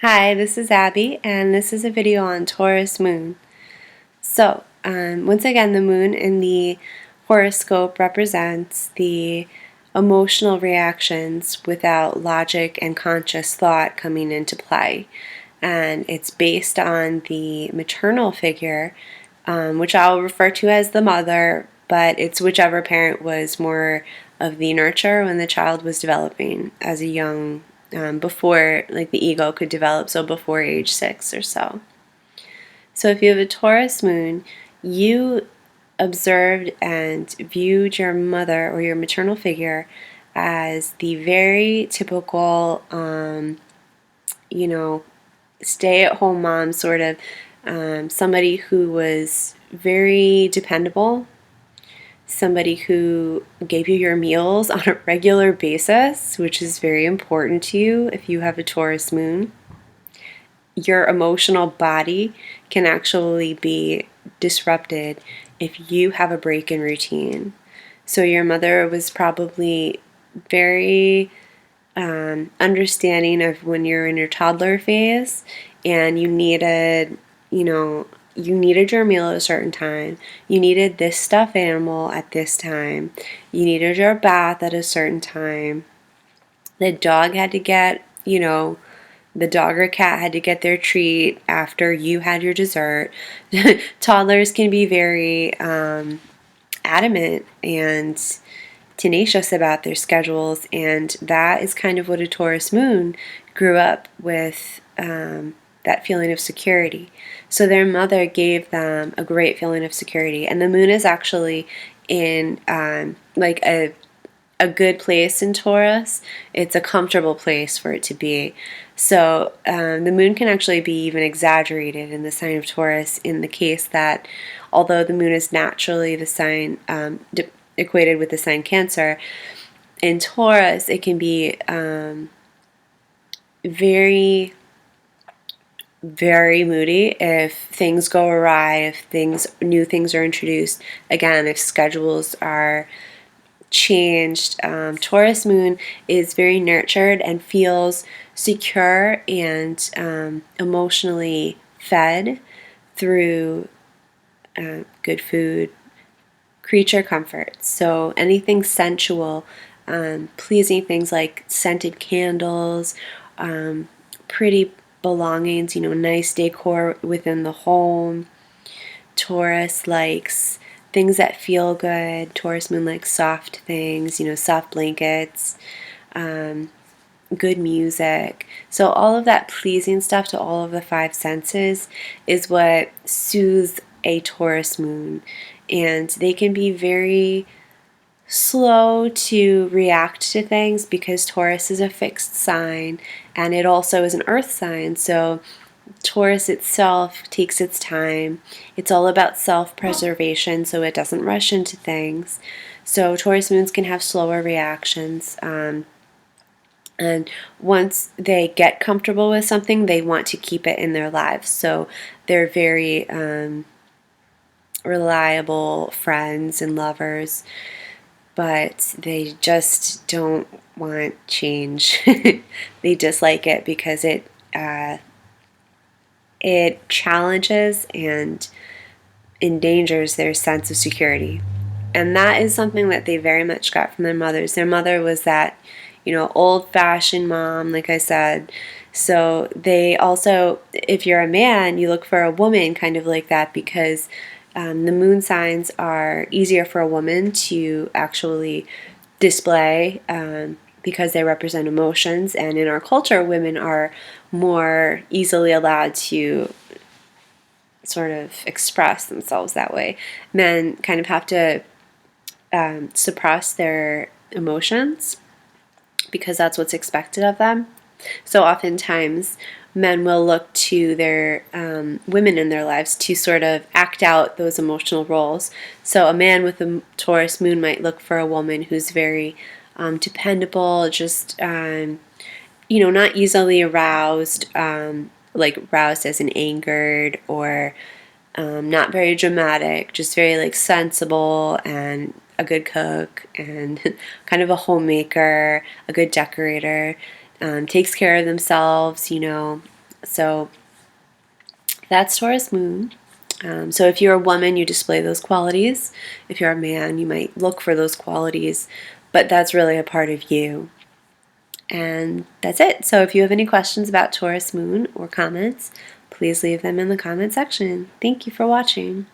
Hi, this is Abby, and this is a video on Taurus moon. Once again, the moon in the horoscope represents the emotional reactions without logic and conscious thought coming into play. And it's based on the maternal figure, which I'll refer to as the mother, but it's whichever parent was more of the nurture when the child was developing as a young before like the ego could develop, so before age 6 or so. So if you have a Taurus moon, you observed and viewed your mother or your maternal figure as the very typical, stay-at-home mom, sort of somebody who was very dependable, somebody who gave you your meals on a regular basis, which is very important to you if you have a Taurus moon. Your emotional body can actually be disrupted if you have a break in routine. So your mother was probably very understanding of when you're in your toddler phase and you needed your meal at a certain time. You needed this stuffed animal at this time. You needed your bath at a certain time. The dog had to get, the dog or cat had to get their treat after you had your dessert. Toddlers can be very adamant and tenacious about their schedules, and that is kind of what a Taurus moon grew up with, that feeling of security. So their mother gave them a great feeling of security, and the moon is actually in like a good place in Taurus. It's a comfortable place for it to be. So the moon can actually be even exaggerated in the sign of Taurus, in the case that although the moon is naturally the sign equated with the sign Cancer, in Taurus it can be very, very moody if things go awry, if new things are introduced. Again, if schedules are changed. Taurus moon is very nurtured and feels secure and emotionally fed through good food, creature comforts. So anything sensual, pleasing things like scented candles, pretty belongings, nice decor within the home. Taurus likes things that feel good. Taurus moon likes soft things, soft blankets, good music. So all of that pleasing stuff to all of the five senses is what soothes a Taurus moon. And they can be very slow to react to things because Taurus is a fixed sign and it also is an earth sign. So Taurus itself takes its time. It's all about self-preservation, so it doesn't rush into things. So Taurus moons can have slower reactions. And once they get comfortable with something, they want to keep it in their lives. So they're very reliable friends and lovers, but they just don't want change. They dislike it because it challenges and endangers their sense of security. And that is something that they very much got from their mothers. Their mother was that, old-fashioned mom, like I said. So they also, if you're a man, you look for a woman kind of like that because the moon signs are easier for a woman to actually display because they represent emotions. And in our culture, women are more easily allowed to sort of express themselves that way. Men kind of have to suppress their emotions because that's what's expected of them. So oftentimes men will look to their women in their lives to sort of act out those emotional roles. So a man with a Taurus moon might look for a woman who's very dependable, just not easily aroused, like roused as in angered, or not very dramatic, just very like sensible and a good cook and kind of a homemaker, a good decorator, takes care of themselves, So that's Taurus moon. So if you're a woman, you display those qualities. If you're a man, you might look for those qualities, but that's really a part of you. And that's it. So if you have any questions about Taurus moon or comments, please leave them in the comment section. Thank you for watching.